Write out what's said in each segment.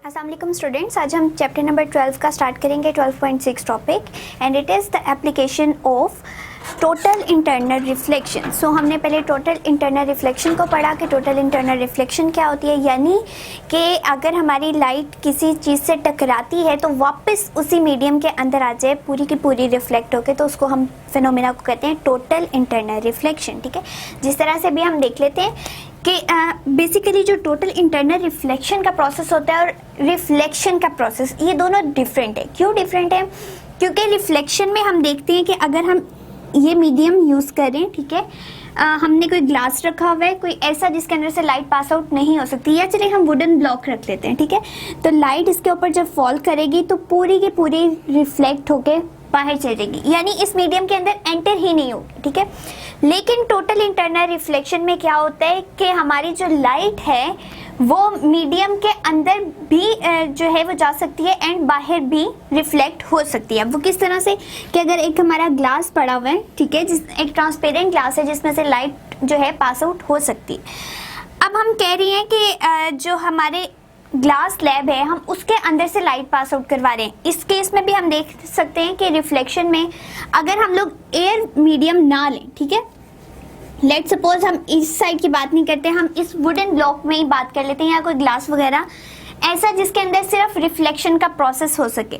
अस्सलाम वालेकुम स्टूडेंट्स, आज हम चैप्टर नंबर 12 का स्टार्ट करेंगे 12.6 topic and it is the application of total internal reflection. So हमने पहले टोटल इंटरनल रिफ्लेक्शन को पढ़ा कि टोटल इंटरनल रिफ्लेक्शन क्या होती है, यानी कि अगर हमारी लाइट किसी चीज़ से टकराती है तो वापस उसी मीडियम के अंदर आ जाए पूरी की पूरी रिफ्लेक्ट होकर, तो उसको हम फिनोमेना को कहते हैं टोटल इंटरनल रिफ्लेक्शन। ठीक है, जिस तरह से भी हम देख लेते हैं कि बेसिकली जो टोटल इंटरनल रिफ्लेक्शन का प्रोसेस होता है और रिफ्लेक्शन का प्रोसेस, ये दोनों डिफरेंट है। क्यों डिफरेंट है? क्योंकि रिफ्लेक्शन में हम देखते हैं कि अगर हम ये मीडियम यूज़ करें, ठीक है, हमने कोई ग्लास रखा हुआ है, कोई ऐसा जिसके अंदर से लाइट पास आउट नहीं हो सकती, या चलिए हम वुडन ब्लॉक रख लेते हैं, ठीक है, तो लाइट इसके ऊपर जब फॉल करेगी तो पूरी की पूरी रिफ्लेक्ट होके बाहर चलेगी, यानी इस मीडियम के अंदर एंटर ही नहीं होगी। ठीक है, लेकिन टोटल इंटरनल रिफ्लेक्शन में क्या होता है कि हमारी जो लाइट है वो मीडियम के अंदर भी जो है वो जा सकती है एंड बाहर भी रिफ्लेक्ट हो सकती है। वो किस तरह से कि अगर एक हमारा ग्लास पड़ा हुआ है, ठीक है, जिस एक ट्रांसपेरेंट ग्लास है जिसमें से लाइट जो है पास आउट हो सकती है। अब हम कह रहे हैं कि जो हमारे ग्लास स्लैब है हम उसके अंदर से लाइट पास आउट करवा रहे हैं। इस केस में भी हम देख सकते हैं कि रिफ्लेक्शन में अगर हम लोग एयर मीडियम ना लें, ठीक है, लेट सपोज हम इस साइड की बात नहीं करते, हम इस वुडन ब्लॉक में ही बात कर लेते हैं या कोई ग्लास वगैरह ऐसा जिसके अंदर सिर्फ रिफ्लेक्शन का प्रोसेस हो सके,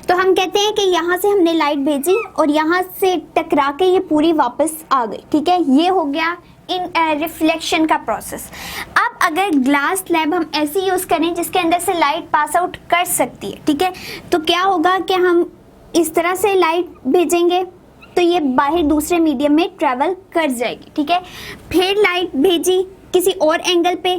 तो हम कहते हैं कि यहाँ से हमने लाइट भेजी और यहाँ से टकरा के ये पूरी वापस आ गई। ठीक है, ये हो गया इन रिफ्लेक्शन का प्रोसेस। अब अगर ग्लास स्लैब हम ऐसी यूज़ करें जिसके अंदर से लाइट पास आउट कर सकती है, ठीक है, तो क्या होगा कि हम इस तरह से लाइट भेजेंगे तो ये बाहर दूसरे मीडियम में ट्रेवल कर जाएगी। ठीक है, फिर लाइट भेजी किसी और एंगल पे,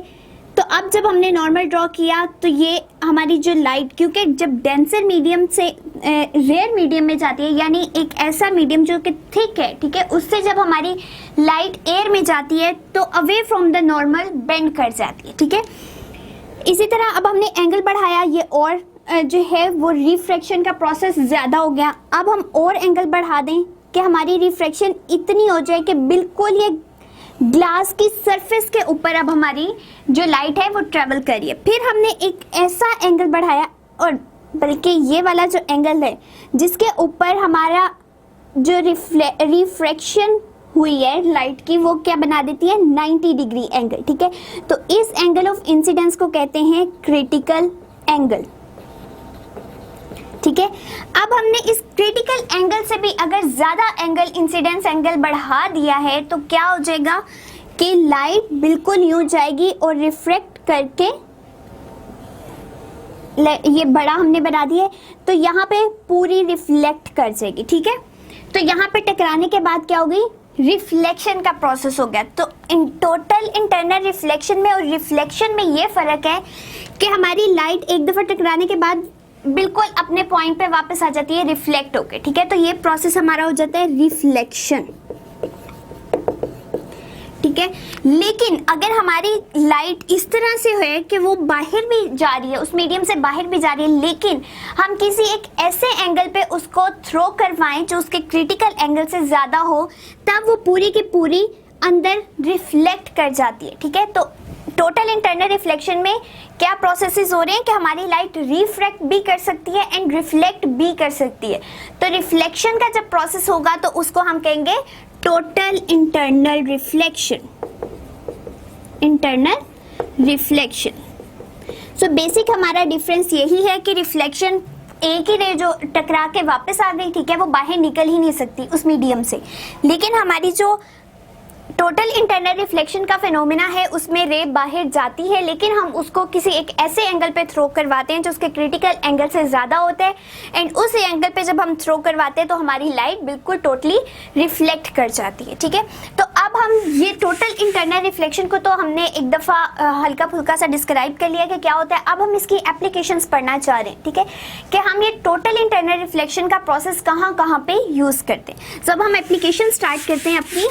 तो अब जब हमने नॉर्मल ड्रॉ किया तो ये हमारी जो लाइट, क्योंकि जब डेंसर मीडियम से रेयर मीडियम में जाती है, यानी एक ऐसा मीडियम जो कि थिक है, ठीक है, उससे जब हमारी लाइट एयर में जाती है तो away from the normal bend कर जाती है। ठीक है, इसी तरह अब हमने एंगल बढ़ाया, ये और जो है वो रिफ्रैक्शन का प्रोसेस ज़्यादा हो गया। अब हम और एंगल बढ़ा दें कि हमारी रिफ्रैक्शन इतनी हो जाए कि बिल्कुल ये ग्लास की सरफेस के ऊपर अब हमारी जो लाइट है वो ट्रेवल करिए। फिर हमने एक ऐसा एंगल बढ़ाया, और बल्कि ये वाला जो एंगल है जिसके ऊपर हमारा जो रिफ्रैक्शन हुई है लाइट की, वो क्या बना देती है 90 डिग्री एंगल। ठीक है, तो इस एंगल ऑफ इंसिडेंस को कहते हैं क्रिटिकल एंगल। ठीक है, अब हमने इस क्रिटिकल एंगल से भी अगर ज़्यादा एंगल इंसिडेंस एंगल बढ़ा दिया है तो क्या हो जाएगा कि लाइट बिल्कुल यूं जाएगी और रिफ्रैक्ट करके, ये बड़ा हमने बना दिया है तो यहाँ पे पूरी रिफ्लेक्ट कर जाएगी। ठीक है, तो यहाँ पे टकराने के बाद क्या होगी, रिफ्लेक्शन का प्रोसेस हो गया। तो इन टोटल इंटरनल रिफ्लेक्शन में और रिफ्लेक्शन में ये फ़र्क है कि हमारी लाइट एक दफ़ा टकराने के बाद बिल्कुल अपने पॉइंट पे वापस आ जाती है रिफ्लेक्ट होके। ठीक है, तो ये प्रोसेस हमारा हो जाता है रिफ्लेक्शन। ठीक है, लेकिन अगर हमारी लाइट इस तरह से है कि वो बाहर भी जा रही है, उस मीडियम से बाहर भी जा रही है, लेकिन हम किसी एक ऐसे एंगल पे उसको थ्रो करवाएं जो उसके क्रिटिकल एंगल से ज़्यादा हो, तब वो पूरी की पूरी अंदर रिफ्लेक्ट कर जाती है। ठीक है, तो टोटल इंटरनल रिफ्लेक्शन में क्या प्रोसेसेस हो रहे हैं कि हमारी लाइट रिफ्रैक्ट भी कर सकती है एंड रिफ्लेक्ट भी कर सकती है। तो रिफ्लेक्शन का जब प्रोसेस होगा तो उसको हम कहेंगे total internal reflection. Internal reflection. So basic हमारा डिफरेंस यही है कि रिफ्लेक्शन एक ही रे जो टकरा के वापस आ गई, ठीक है, वो बाहर निकल ही नहीं सकती उस मीडियम से, लेकिन हमारी जो टोटल इंटरनल रिफ्लेक्शन का फिनोमेना है उसमें रे बाहर जाती है, लेकिन हम उसको किसी एक ऐसे एंगल पे थ्रो करवाते हैं जो उसके क्रिटिकल एंगल से ज़्यादा होता है, एंड उस एंगल पे जब हम थ्रो करवाते हैं तो हमारी लाइट बिल्कुल टोटली रिफ्लेक्ट कर जाती है। ठीक है, तो अब हम ये टोटल इंटरनल रिफ्लेक्शन को तो हमने एक दफ़ा हल्का फुल्का सा डिस्क्राइब कर लिया कि क्या होता है। अब हम इसकी एप्लीकेशंस पढ़ना चाह रहे हैं, ठीक है, कि हम ये टोटल इंटरनल रिफ्लेक्शन का प्रोसेस कहाँ कहाँ पे यूज़ करते हैं। तो अब हम एप्लीकेशन स्टार्ट करते हैं अपनी।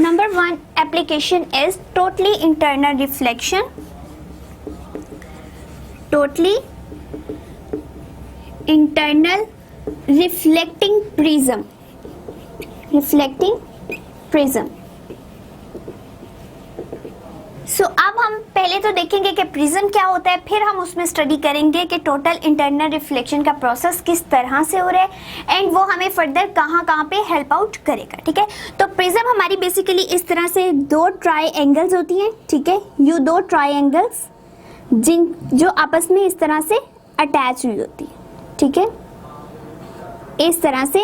Number 1 application is totally internal reflection. Totally internal reflecting prism. Reflecting prism. सो अब हम पहले तो देखेंगे कि प्रिज्म क्या होता है, फिर हम उसमें स्टडी करेंगे कि टोटल इंटरनल रिफ्लेक्शन का प्रोसेस किस तरह से हो रहा है एंड वो हमें फर्दर कहाँ कहाँ पे हेल्प आउट करेगा। ठीक है, तो प्रिज्म हमारी बेसिकली इस तरह से दो ट्राइएंगल्स होती हैं। ठीक है, ये दो ट्राइएंगल्स जो आपस में इस तरह से अटैच हुई होती है। ठीक है, इस तरह से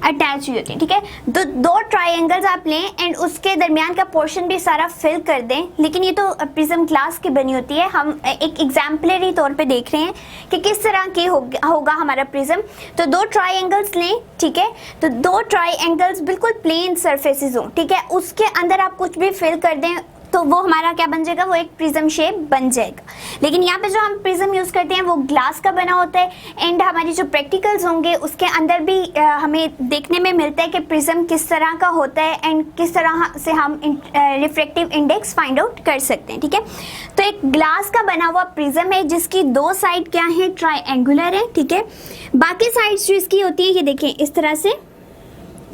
अटैच हुई होती है। ठीक है, दो ट्राइएंगल्स आप लें एंड उसके दरमियान का पोर्शन भी सारा फिल कर दें, लेकिन ये तो प्रिज्म ग्लास की बनी होती है। हम एक एग्जाम्पलरी तौर पे देख रहे हैं कि किस तरह की होगा हमारा प्रिज्म। तो दो ट्राइएंगल्स लें। ठीक है, तो दो ट्राइएंगल्स बिल्कुल प्लेन सरफेसेस हों। ठीक है, उसके अंदर आप कुछ भी फिल कर दें तो वो हमारा क्या बन जाएगा, वो एक प्रिज्म शेप बन जाएगा। लेकिन यहाँ पे जो हम प्रिज्म यूज करते हैं वो ग्लास का बना होता है एंड हमारी जो प्रैक्टिकल्स होंगे उसके अंदर भी हमें देखने में मिलता है कि प्रिज्म किस तरह का होता है एंड किस तरह से हम रिफ्रैक्टिव इंडेक्स फाइंड आउट कर सकते हैं। ठीक है, तो एक ग्लास का बना हुआ प्रिज्म है जिसकी दो साइड क्या है, ट्राइएंगुलर है। ठीक है, बाकी साइड्स जो इसकी होती है ये देखें इस तरह से,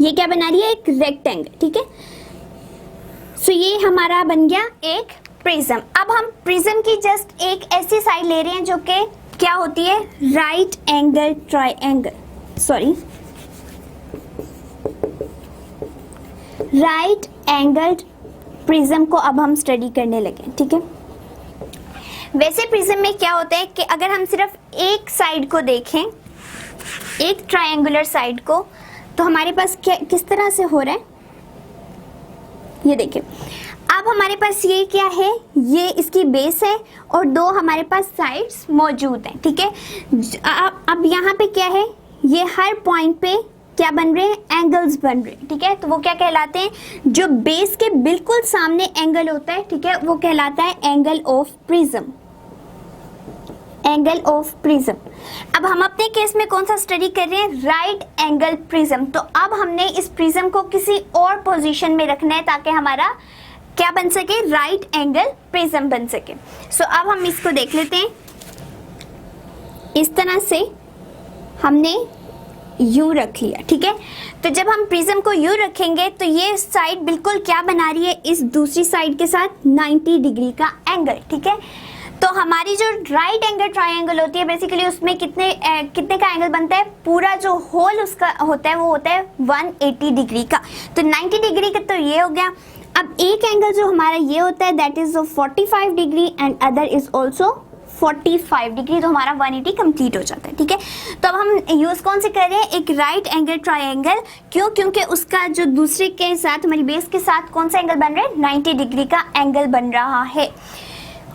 ये क्या बना रही है, एक रेक्टेंगल। ठीक है, सो ये हमारा बन गया एक प्रिज्म। अब हम प्रिज्म की जस्ट एक ऐसी साइड ले रहे हैं जो कि क्या होती है, right angle triangle, sorry right angled prism को अब हम स्टडी करने लगे। ठीक है, वैसे प्रिज्म में क्या होता है कि अगर हम सिर्फ एक साइड को देखें, एक ट्राइएंगुलर साइड को, तो हमारे पास किस तरह से हो रहा है, ये देखिए। अब हमारे पास ये क्या है, ये इसकी बेस है और दो हमारे पास साइड्स मौजूद हैं। ठीक है, अब यहाँ पे क्या है, ये हर पॉइंट पे क्या बन रहे हैं, एंगल्स बन रहे हैं। ठीक है, तो वो क्या कहलाते हैं, जो बेस के बिल्कुल सामने एंगल होता है, ठीक है, वो कहलाता है angle of prism, angle of prism. अब हम अपने केस में कौन सा स्टडी कर रहे हैं, राइट एंगल प्रिज्म। तो अब हमने इस प्रिज्म को किसी और पोजीशन में रखना है ताकि हमारा क्या बन सके, राइट एंगल प्रिज्म बन सके। सो अब हम इसको देख लेते हैं। इस तरह से हमने यूं रख लिया। ठीक है, तो जब हम प्रिज्म को यूं रखेंगे तो ये साइड बिल्कुल क्या बना रही है, इस दूसरी साइड के साथ 90 डिग्री का एंगल। ठीक है, तो हमारी जो राइट एंगल ट्राइएंगल होती है बेसिकली उसमें कितने का एंगल बनता है, पूरा जो होल उसका होता है वो होता है 180 डिग्री का। तो 90 डिग्री का तो ये हो गया। अब एक एंगल जो हमारा ये होता है that is 45 degree and other is also 45 degree, तो हमारा 180 कंप्लीट हो जाता है। ठीक है, तो अब हम यूज कौन से कर रहे हैं, एक राइट एंगल ट्राइएंगल। क्यों, क्योंकि उसका जो दूसरे के साथ हमारी बेस के साथ कौन सा एंगल बन रहा है, 90 डिग्री का एंगल बन रहा है।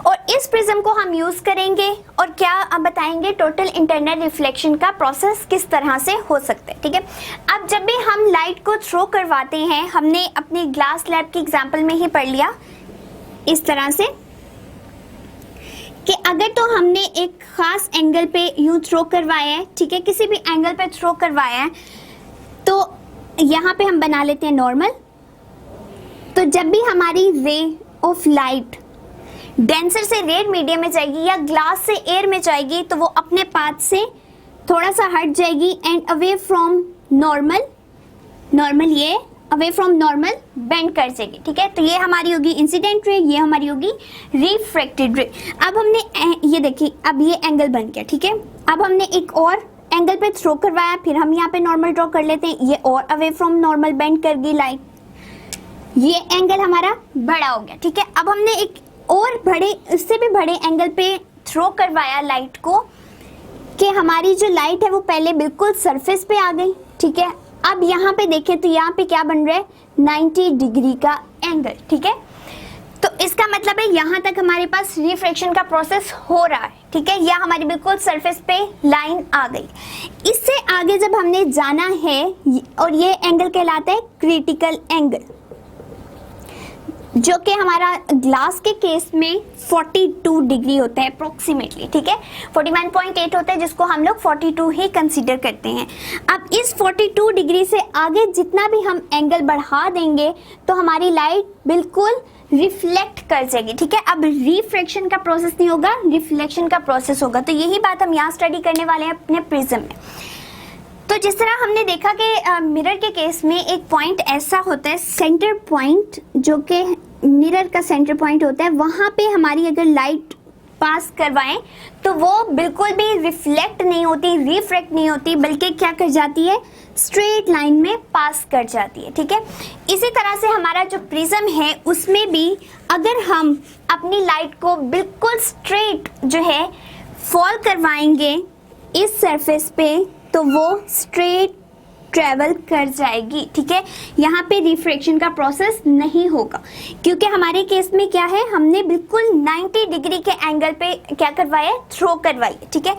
और इस प्रिज्म को हम यूज करेंगे और क्या अब बताएंगे, टोटल इंटरनल रिफ्लेक्शन का प्रोसेस किस तरह से हो सकता है। ठीक है, अब जब भी हम लाइट को थ्रो करवाते हैं, हमने अपनी ग्लास लैब की एग्जांपल में ही पढ़ लिया इस तरह से कि अगर तो हमने एक खास एंगल पे यूं थ्रो करवाया है, ठीक है, किसी भी एंगल पे थ्रो करवाया है, तो यहाँ पे हम बना लेते हैं नॉर्मल। तो जब भी हमारी रे ऑफ लाइट डेंसर से रेड मीडियम में जाएगी या ग्लास से एयर में जाएगी तो वो अपने पाथ से थोड़ा सा हट जाएगी एंड अवे फ्रॉम नॉर्मल, ये अवे फ्रॉम नॉर्मल बेंड कर जाएगी। ठीक है, तो ये हमारी होगी इंसिडेंट रे, ये हमारी होगी रिफ्रैक्टेड रे। अब हमने ये देखिए, अब ये एंगल बन गया। ठीक है, अब हमने एक और एंगल पे थ्रो करवाया, फिर हम यहाँ पे नॉर्मल ड्रॉ कर लेते हैं, ये और अवे फ्रॉम नॉर्मल बेंड कर गई लाइट, ये एंगल हमारा बड़ा हो गया। ठीक है, अब हमने एक और बड़े, इससे भी बड़े एंगल पे थ्रो करवाया लाइट को कि हमारी जो लाइट है वो पहले बिल्कुल सरफेस पे आ गई। ठीक है, अब यहाँ पे देखें तो यहाँ पे क्या बन रहा है, 90 डिग्री का एंगल। ठीक है, तो इसका मतलब है यहाँ तक हमारे पास रिफ्रैक्शन का प्रोसेस हो रहा है। ठीक है, यह हमारी बिल्कुल सरफेस पे लाइन आ गई। इससे आगे जब हमने जाना है, और ये एंगल कहलाता है क्रिटिकल एंगल, जो कि हमारा ग्लास के केस में 42 डिग्री होता है अप्रोक्सीमेटली। ठीक है, 41.8 होता है जिसको हम लोग 42 ही कंसीडर करते हैं। अब इस 42 डिग्री से आगे जितना भी हम एंगल बढ़ा देंगे तो हमारी लाइट बिल्कुल रिफ्लेक्ट कर जाएगी। ठीक है, अब रिफ्रैक्शन का प्रोसेस नहीं होगा, रिफ्लेक्शन का प्रोसेस होगा। तो यही बात हम यहाँ स्टडी करने वाले हैं अपने प्रिज्म में। तो जिस तरह हमने देखा कि मिरर के केस में एक पॉइंट ऐसा होता है, सेंटर पॉइंट, जो कि मिरर का सेंटर पॉइंट होता है वहाँ पे हमारी अगर लाइट पास करवाएं तो वो बिल्कुल भी रिफ्लेक्ट नहीं होती, रिफ्रैक्ट नहीं होती, बल्कि क्या कर जाती है, स्ट्रेट लाइन में पास कर जाती है। ठीक है, इसी तरह से हमारा जो प्रिज्म है उसमें भी अगर हम अपनी लाइट को बिल्कुल स्ट्रेट जो है फॉल करवाएंगे इस सरफेस पे तो वो स्ट्रेट ट्रेवल कर जाएगी। ठीक है, यहाँ पे रिफ्रैक्शन का प्रोसेस नहीं होगा क्योंकि हमारे केस में क्या है, हमने बिल्कुल 90 डिग्री के एंगल पे क्या करवाया, थ्रो करवाई। ठीक है,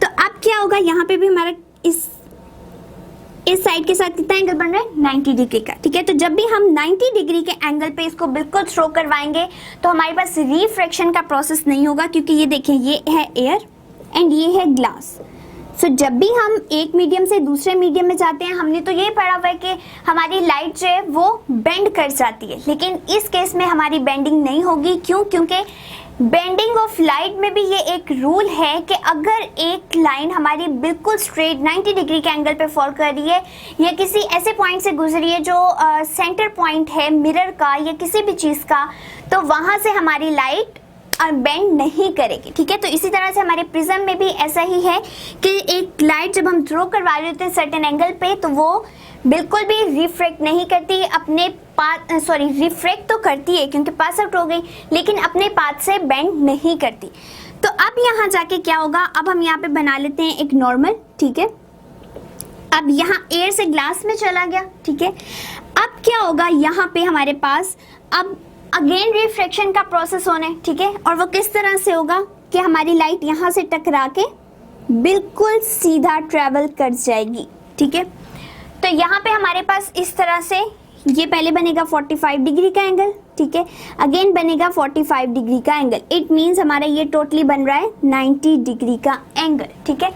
तो अब क्या होगा, यहाँ पे भी हमारा इस साइड के साथ कितना एंगल बन रहा है, 90 डिग्री का। ठीक है, तो जब भी हम 90 डिग्री के एंगल पे इसको बिल्कुल थ्रो करवाएंगे तो हमारे पास रिफ्रैक्शन का प्रोसेस नहीं होगा क्योंकि ये देखिए ये है एयर एंड ये है ग्लास। सो जब भी हम एक मीडियम से दूसरे मीडियम में जाते हैं, हमने तो ये पढ़ा हुआ है कि हमारी लाइट जो है वो बेंड कर जाती है, लेकिन इस केस में हमारी बेंडिंग नहीं होगी। क्यों? क्योंकि बेंडिंग ऑफ लाइट में भी ये एक रूल है कि अगर एक लाइन हमारी बिल्कुल स्ट्रेट 90 डिग्री के एंगल पे फॉल कर रही है या किसी ऐसे पॉइंट से गुजरी है जो सेंटर पॉइंट है मिरर का या किसी भी चीज़ का, तो वहाँ से हमारी लाइट बेंड नहीं करेगी। ठीक है, तो इसी तरह से हमारे प्रिज्म में भी ऐसा ही है कि एक लाइट जब हम थ्रो करवा रहे होते हैं सर्टेन एंगल पे तो वो बिल्कुल भी रिफ्रैक्ट नहीं करती, अपने रिफ्रैक्ट तो करती है क्योंकि पास आउट हो गई, लेकिन अपने पाथ से बेंड नहीं करती। तो अब यहाँ जाके क्या होगा, अब हम यहाँ पे बना लेते हैं एक नॉर्मल। ठीक है, अब यहाँ एयर से ग्लास में चला गया। ठीक है, अब क्या होगा, यहाँ पे हमारे पास अब अगेन रिफ्रैक्शन का प्रोसेस होना है। ठीक है, और वो किस तरह से होगा कि हमारी लाइट यहाँ से टकरा के बिल्कुल सीधा ट्रेवल कर जाएगी। ठीक है, तो यहाँ पे हमारे पास इस तरह से ये पहले बनेगा 45 डिग्री का एंगल। ठीक है, अगेन बनेगा 45 डिग्री का एंगल। इट मीन्स हमारा ये टोटली बन रहा है 90 डिग्री का एंगल। ठीक है,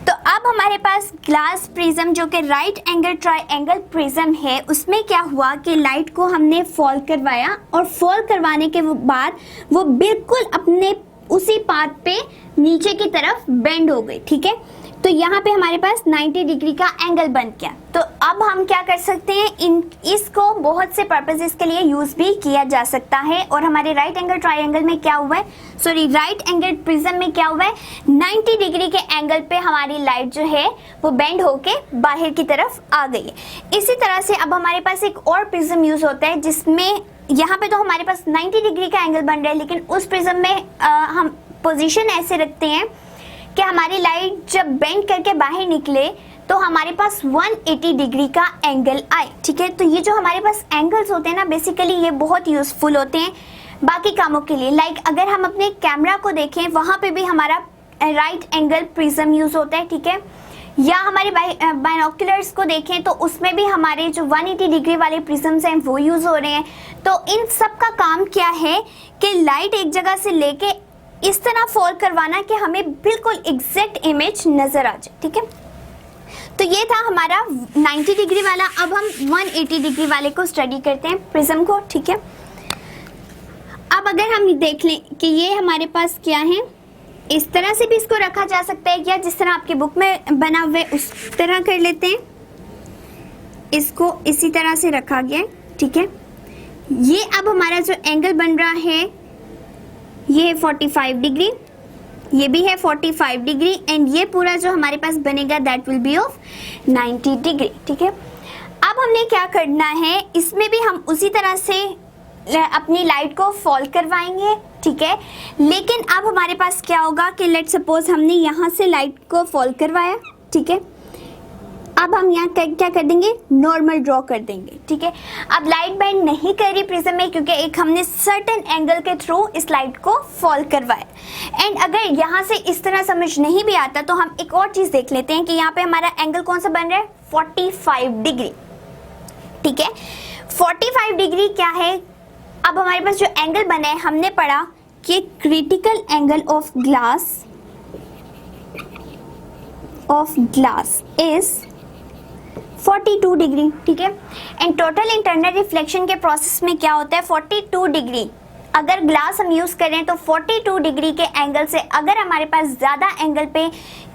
तो अब हमारे पास ग्लास प्रिज्म जो कि राइट एंगल ट्रायंगल प्रिज्म है, उसमें क्या हुआ कि लाइट को हमने फॉल करवाया और फॉल करवाने के बाद वो बिल्कुल अपने उसी पाथ पे नीचे की तरफ बेंड हो गई। ठीक है, तो यहाँ पे हमारे पास 90 डिग्री का एंगल बन गया। तो अब हम क्या कर सकते हैं, इसको बहुत से पर्पसेस के लिए यूज भी किया जा सकता है। और हमारे राइट एंगल ट्रायंगल में क्या हुआ है, राइट एंगल प्रिज्म में क्या हुआ है, 90 डिग्री के एंगल पे हमारी लाइट जो है वो बेंड होके बाहर की तरफ आ गई है। इसी तरह से अब हमारे पास एक और प्रिज्म यूज होता है जिसमें यहाँ पे तो हमारे पास 90 डिग्री का एंगल बन रहा है, लेकिन उस प्रिज्म में हम पोजीशन ऐसे रखते हैं कि हमारी लाइट जब बेंड करके बाहर निकले तो हमारे पास 180 डिग्री का एंगल आए। ठीक है, तो ये जो हमारे पास एंगल्स होते हैं ना, बेसिकली ये बहुत यूजफुल होते हैं बाकी कामों के लिए। लाइक अगर हम अपने कैमरा को देखें, वहाँ पे भी हमारा राइट एंगल प्रिज्म यूज होता है। ठीक है, या हमारे बाइनोक्युलर्स को देखें तो उसमें भी हमारे जो 180 डिग्री वाले प्रिज्म्स हैं वो यूज हो रहे हैं। तो इन सब का काम क्या है कि लाइट एक जगह से लेके इस तरह फॉल करवाना कि हमें बिल्कुल एग्जैक्ट इमेज नजर आ जाए। ठीक है, तो ये था हमारा 90 डिग्री वाला। अब हम 180 डिग्री वाले को स्टडी करते हैं प्रिज्म को। ठीक है, अब अगर हम देख लें कि ये हमारे पास क्या है, इस तरह से भी इसको रखा जा सकता है या जिस तरह आपकी बुक में बना हुआ है उस तरह कर लेते हैं। इसको इसी तरह से रखा गया है। ठीक है, ये अब हमारा जो एंगल बन रहा है ये है 45 डिग्री, ये भी है 45 डिग्री एंड ये पूरा जो हमारे पास बनेगा that will be of 90 degree. ठीक है, अब हमने क्या करना है, इसमें भी हम उसी तरह से अपनी लाइट को फॉल करवाएंगे। ठीक है, लेकिन अब हमारे पास क्या होगा कि लेट सपोज हमने यहाँ से लाइट को फॉल करवाया। ठीक है, अब हम यहाँ क्या कर देंगे, नॉर्मल ड्रॉ कर देंगे। ठीक है, अब लाइट बेंड नहीं कर रही प्रिज्म में क्योंकि एक हमने सर्टेन एंगल के थ्रू इस लाइट को फॉल करवाया। एंड अगर यहाँ से इस तरह समझ नहीं भी आता तो हम एक और चीज देख लेते हैं कि यहाँ पे हमारा एंगल कौन सा बन रहा है, 45 डिग्री। ठीक है, 45 डिग्री क्या है, अब हमारे पास जो एंगल बना है हमने पढ़ा कि critical angle of glass is 42 degree. ठीक है, एंड टोटल इंटरनल रिफ्लेक्शन के प्रोसेस में क्या होता है, 42 डिग्री अगर ग्लास हम यूज करें तो 42 डिग्री के एंगल से अगर हमारे पास ज्यादा एंगल पे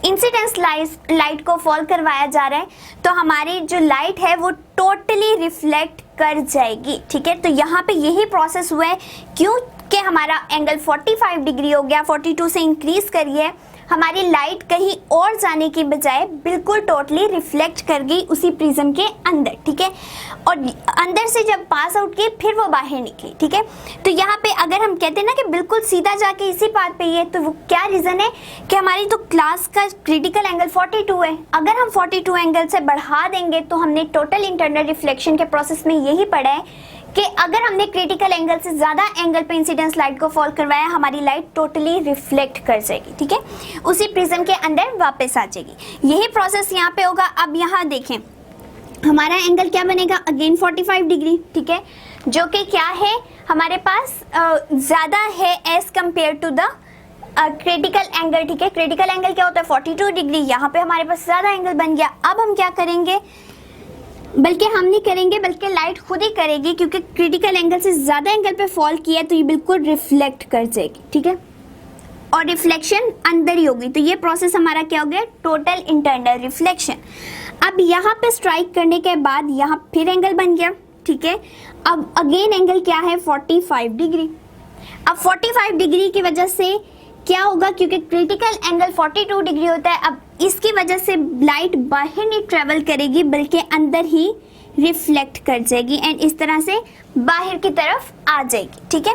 इंसिडेंस लाइट को फॉल करवाया जा रहा है तो हमारी जो लाइट है वो टोटली रिफ्लेक्ट कर जाएगी। ठीक है, तो यहाँ पे यही प्रोसेस हुआ है, क्यों कि हमारा एंगल 45 डिग्री हो गया, 42 से इंक्रीज करिए, हमारी लाइट कहीं और जाने की बजाय बिल्कुल टोटली रिफ्लेक्ट कर गई उसी प्रिज्म के अंदर। ठीक है, और अंदर से जब पास आउट की फिर वो बाहर निकली। ठीक है, तो यहाँ पे अगर हम कहते हैं ना कि बिल्कुल सीधा जाके इसी बात पे ही है, तो वो क्या रीज़न है कि हमारी तो क्लास का क्रिटिकल एंगल 42 है। अगर हम 42 एंगल से बढ़ा देंगे तो हमने टोटल इंटरनल रिफ्लेक्शन के प्रोसेस में यही पढ़ा है कि अगर हमने क्रिटिकल एंगल से ज्यादा एंगल पे इंसिडेंस लाइट को फॉल करवाया, हमारी लाइट टोटली रिफ्लेक्ट कर जाएगी। ठीक है, उसी प्रिज्म के अंदर वापस आ जाएगी। यही प्रोसेस यहाँ पे होगा। अब यहाँ देखें हमारा एंगल क्या बनेगा, अगेन 45 डिग्री। ठीक है, जो कि क्या है हमारे पास ज्यादा है as compare to the critical angle. ठीक है, क्रिटिकल एंगल क्या होता है 42 डिग्री, यहाँ पे हमारे पास ज्यादा एंगल बन गया। अब हम क्या करेंगे, बल्कि हम नहीं करेंगे बल्कि लाइट खुद ही करेगी, क्योंकि क्रिटिकल एंगल से ज्यादा एंगल पे फॉल किया तो ये बिल्कुल रिफ्लेक्ट कर जाएगी। ठीक है, और रिफ्लेक्शन अंदर ही होगी। तो ये प्रोसेस हमारा क्या हो गया, टोटल इंटरनल रिफ्लेक्शन। अब यहाँ पे स्ट्राइक करने के बाद यहाँ फिर एंगल बन गया। ठीक है, अब अगेन एंगल क्या है 45 डिग्री। अब 45 डिग्री की वजह से क्या होगा, क्योंकि क्रिटिकल एंगल 42 डिग्री होता है, अब इसकी वजह से लाइट बाहर नहीं ट्रेवल करेगी बल्कि अंदर ही रिफ्लेक्ट कर जाएगी एंड इस तरह से बाहर की तरफ आ जाएगी। ठीक है,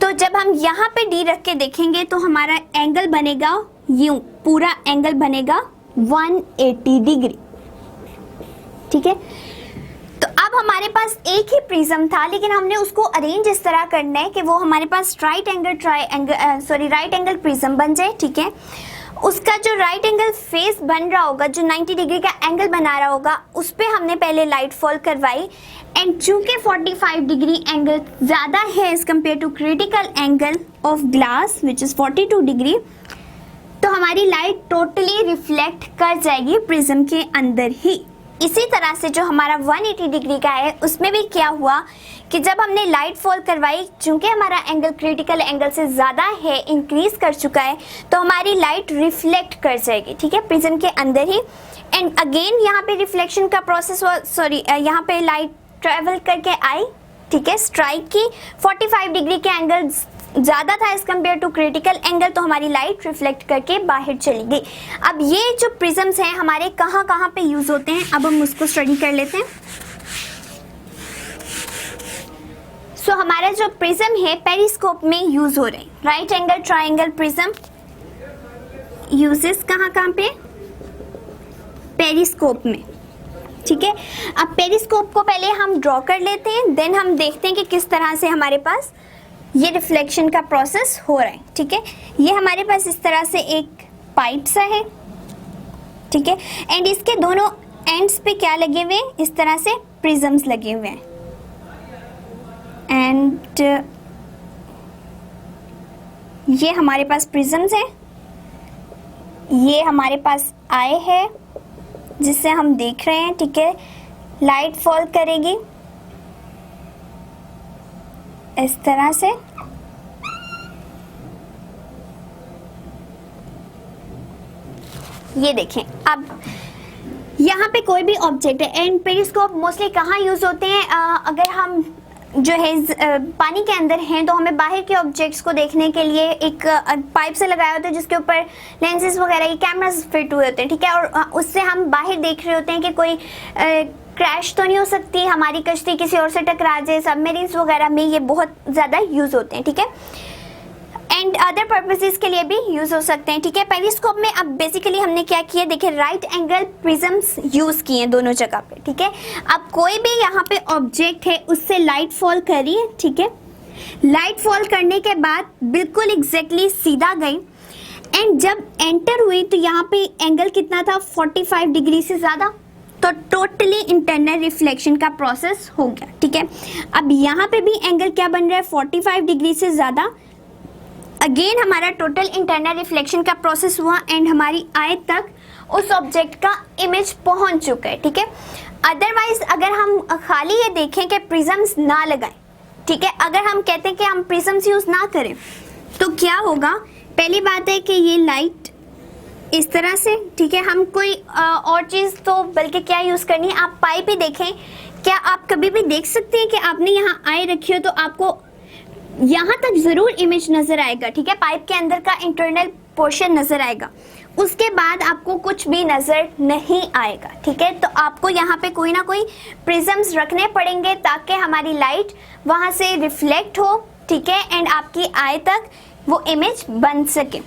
तो जब हम यहाँ पे डी रख के देखेंगे तो हमारा एंगल बनेगा यूं, पूरा एंगल बनेगा 180 डिग्री। ठीक है, तो अब हमारे पास एक ही प्रिज्म था, लेकिन हमने उसको अरेंज इस तरह करना है कि वो हमारे पास राइट एंगल प्रिज्म बन जाए। ठीक है, उसका जो राइट एंगल फेस बन रहा होगा, जो 90 डिग्री का एंगल बना रहा होगा, उस पे हमने पहले लाइट फॉल करवाई एंड चूंकि 45 डिग्री एंगल ज़्यादा है as compare to critical angle of glass which is 42 degree, तो हमारी लाइट टोटली रिफ्लेक्ट कर जाएगी प्रिज्म के अंदर ही। इसी तरह से जो हमारा 180 डिग्री का है उसमें भी क्या हुआ कि जब हमने लाइट फॉल करवाई, चूंकि हमारा एंगल क्रिटिकल एंगल से ज़्यादा है, इंक्रीज कर चुका है, तो हमारी लाइट रिफ्लेक्ट कर जाएगी। ठीक है, प्रिज्म के अंदर ही। एंड अगेन यहाँ पे रिफ्लेक्शन का प्रोसेस हुआ, यहाँ पे लाइट ट्रेवल करके आई। ठीक है, स्ट्राइक की 45 डिग्री के एंगल ज़्यादा था as compare to critical angle, तो हमारी लाइट रिफ्लेक्ट करके बाहर चली गई। अब ये जो प्रिज्म्स हैं हमारे कहाँ कहाँ पे यूज़ होते हैं, अब हम उसको स्टडी कर लेते हैं। सो हमारा जो प्रिज्म है पेरिस्कोप में यूज़ हो रहे हैं। Right angle triangle prism uses कहाँ कहाँ पे, पेरिस्कोप में। ठीक है, अब पेरिस्कोप को पहले हम ड्रॉ कर लेते हैं, देन हम देखते हैं कि किस तरह से हमारे पास ये रिफ्लेक्शन का प्रोसेस हो रहा है। ठीक है, ये हमारे पास इस तरह से एक पाइप सा है। ठीक है, एंड इसके दोनों एंड्स पे क्या लगे हुए हैं, इस तरह से प्रिज्म्स लगे हुए हैं। एंड ये हमारे पास प्रिज्म्स हैं, ये हमारे पास आई है जिससे हम देख रहे हैं। ठीक है, लाइट फॉल करेगी इस तरह से। ये देखें, अब यहाँ पे कोई भी ऑब्जेक्ट है एंड पेरिस्कोप मोस्टली कहाँ यूज होते हैं, अगर हम जो है पानी के अंदर हैं तो हमें बाहर के ऑब्जेक्ट्स को देखने के लिए एक पाइप से लगाया होता है जिसके ऊपर लेंसेज वगैरह ये कैमरास फिट हुए होते हैं। ठीक है, और उससे हम बाहर देख रहे होते हैं कि कोई क्रैश तो नहीं हो सकती, हमारी कश्ती किसी और से टकरा जाए। सबमरीन्स वगैरह में ये बहुत ज़्यादा यूज़ होते हैं। ठीक है, एंड अदर पर्पसेस के लिए भी यूज़ हो सकते हैं। ठीक है, पेरिस्कोप में अब बेसिकली हमने क्या किया, देखिए राइट एंगल प्रिज्म्स यूज़ किए दोनों जगह पे। ठीक है, अब कोई भी यहाँ पे ऑब्जेक्ट है उससे लाइट फॉल करी है। ठीक है, लाइट फॉल करने के बाद बिल्कुल एग्जैक्टली सीधा गई एंड जब एंटर हुई तो यहाँ पे एंगल कितना था 45 डिग्री से ज़्यादा, तो टोटली इंटरनल रिफ्लेक्शन का प्रोसेस हो गया। ठीक है, अब यहाँ पे भी एंगल क्या बन रहा है 45 डिग्री से ज़्यादा। अगेन हमारा टोटल इंटरनल रिफ्लेक्शन का प्रोसेस हुआ एंड हमारी आई तक उस ऑब्जेक्ट का इमेज पहुंच चुका है। ठीक है, अदरवाइज अगर हम खाली ये देखें कि प्रिज्म्स ना लगाएं, ठीक है। अगर हम कहते हैं कि हम प्रिज्म्स यूज ना करें तो क्या होगा, पहली बात है कि ये लाइट इस तरह से, ठीक है, हम कोई और चीज तो बल्कि क्या यूज करनी है, आप पाइप ही देखें, क्या आप कभी भी देख सकते हैं कि आपने यहाँ आई रखी हो तो आपको यहाँ तक जरूर इमेज नजर आएगा, ठीक है, पाइप के अंदर का इंटरनल पोर्शन नजर आएगा, उसके बाद आपको कुछ भी नजर नहीं आएगा, ठीक है। तो आपको यहाँ पे कोई ना कोई प्रिज्म्स रखने पड़ेंगे ताकि हमारी लाइट वहां से रिफ्लेक्ट हो, ठीक है, एंड आपकी आई तक वो इमेज बन सके।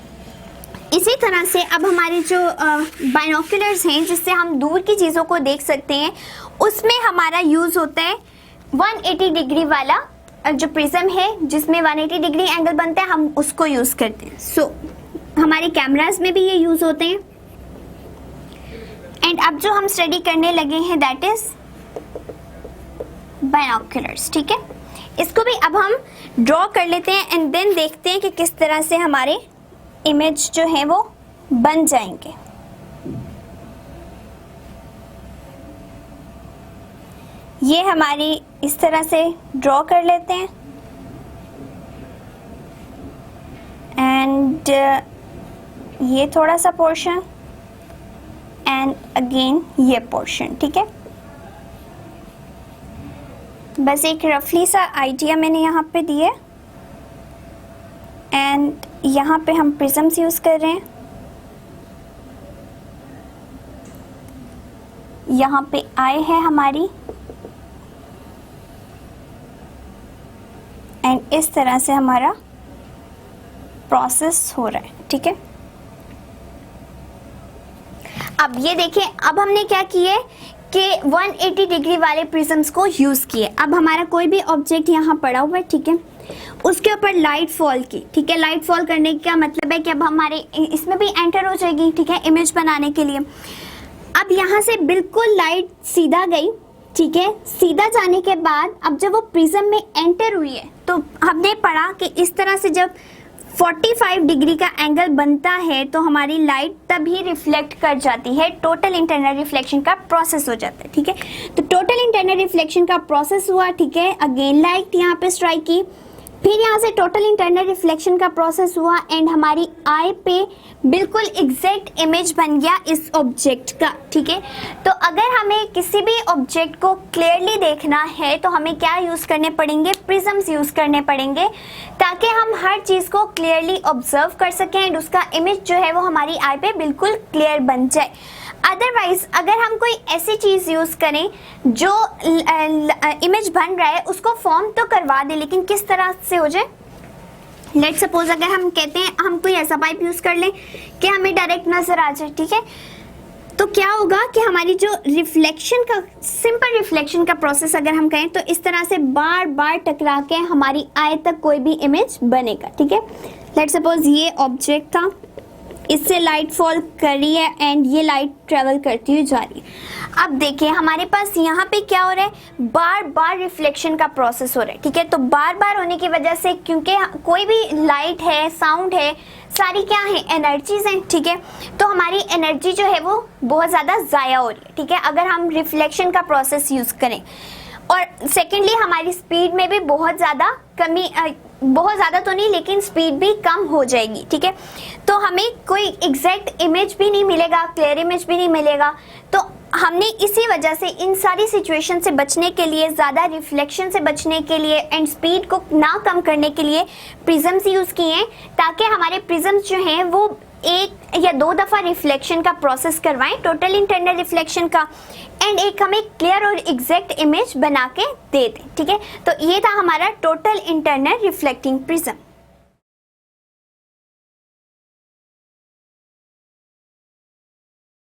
इसी तरह से अब हमारे जो बाइनोक्यूलर्स हैं जिससे हम दूर की चीज़ों को देख सकते हैं, उसमें हमारा यूज़ होता है 180 डिग्री वाला जो प्रिज्म है जिसमें 180 डिग्री एंगल बनता है, हम उसको यूज़ करते हैं। सो हमारे कैमरास में भी ये यूज़ होते हैं। एंड अब जो हम स्टडी करने लगे हैं दैट इज बाइनोक्यूलर्स, ठीक है। इसको भी अब हम ड्रॉ कर लेते हैं एंड देन देखते हैं कि किस तरह से हमारे इमेज जो है वो बन जाएंगे। ये हमारी इस तरह से ड्रॉ कर लेते हैं एंड ये थोड़ा सा पोर्शन एंड अगेन ये पोर्शन, ठीक है। बस एक रफली सा आइडिया मैंने यहाँ पे दिया एंड यहाँ पे हम प्रिज्म्स यूज कर रहे हैं, यहाँ पे आई है हमारी एंड इस तरह से हमारा प्रोसेस हो रहा है, ठीक है। अब ये देखें, अब हमने क्या किए कि 180 डिग्री वाले प्रिज्म्स को यूज किए। अब हमारा कोई भी ऑब्जेक्ट यहाँ पड़ा हुआ है, ठीक है, उसके ऊपर लाइट फॉल की, ठीक है। लाइट फॉल करने का मतलब है कि अब हमारे इसमें भी एंटर हो जाएगी, ठीक है, इमेज बनाने के लिए। अब यहाँ से बिल्कुल लाइट सीधा गई, ठीक है। सीधा जाने के बाद अब जब वो प्रिज्म में एंटर हुई है तो हमने पढ़ा कि इस तरह से जब 45 डिग्री का एंगल बनता है तो हमारी लाइट तभी रिफ्लेक्ट कर जाती है, टोटल इंटरनल रिफ्लेक्शन का प्रोसेस हो जाता है, ठीक है। तो टोटल इंटरनल रिफ्लेक्शन का प्रोसेस हुआ, ठीक है। अगेन लाइट यहाँ पे स्ट्राइक की, फिर यहाँ से टोटल इंटरनल रिफ्लेक्शन का प्रोसेस हुआ एंड हमारी आई पे बिल्कुल एग्जैक्ट इमेज बन गया इस ऑब्जेक्ट का, ठीक है। तो अगर हमें किसी भी ऑब्जेक्ट को क्लियरली देखना है तो हमें क्या यूज करने पड़ेंगे, प्रिज्म्स यूज करने पड़ेंगे ताकि हम हर चीज को क्लियरली ऑब्जर्व कर सकें एंड उसका इमेज जो है वो हमारी आई पे बिल्कुल क्लियर बन जाए। अदरवाइज अगर हम कोई ऐसी चीज यूज करें जो इमेज बन रहा है उसको फॉर्म तो करवा दे लेकिन किस तरह से हो जाए, लेट सपोज अगर हम कहते हैं हम कोई ऐसा पाइप यूज कर लें कि हमें डायरेक्ट नजर आ जाए, ठीक है, तो क्या होगा कि हमारी जो रिफ्लेक्शन का सिंपल रिफ्लेक्शन का प्रोसेस अगर हम कहें तो इस तरह से बार बार टकरा के हमारी आई तक कोई भी इमेज बनेगा, ठीक है। लेट सपोज ये ऑब्जेक्ट था, इससे लाइट फॉल कर रही है एंड ये लाइट ट्रेवल करती हुई जा रही है। अब देखिए हमारे पास यहाँ पे क्या हो रहा है, बार बार रिफ्लेक्शन का प्रोसेस हो रहा है, ठीक है। तो बार बार होने की वजह से क्योंकि कोई भी लाइट है, साउंड है, सारी क्या है, एनर्जीज हैं, ठीक है। तो हमारी एनर्जी जो है वो बहुत ज़्यादा ज़ाया हो रही है, ठीक है, अगर हम रिफ्लेक्शन का प्रोसेस यूज़ करें। और सेकेंडली हमारी स्पीड में भी बहुत ज़्यादा कमी, बहुत ज़्यादा तो नहीं लेकिन स्पीड भी कम हो जाएगी, ठीक है। तो हमें कोई एग्जैक्ट इमेज भी नहीं मिलेगा, क्लियर इमेज भी नहीं मिलेगा। तो हमने इसी वजह से इन सारी सिचुएशन से बचने के लिए, ज़्यादा रिफ्लेक्शन से बचने के लिए एंड स्पीड को ना कम करने के लिए प्रिज्म्स यूज़ किए हैं ताकि हमारे प्रिज्म्स जो हैं वो एक या दो दफ़ा रिफ्लेक्शन का प्रोसेस करवाएं, टोटल इंटरनल रिफ्लेक्शन का, एंड एक हमें क्लियर और एग्जैक्ट इमेज बना के दे दें, ठीक है। तो ये था हमारा टोटल इंटरनल रिफ्लेक्टिंग प्रिज्म।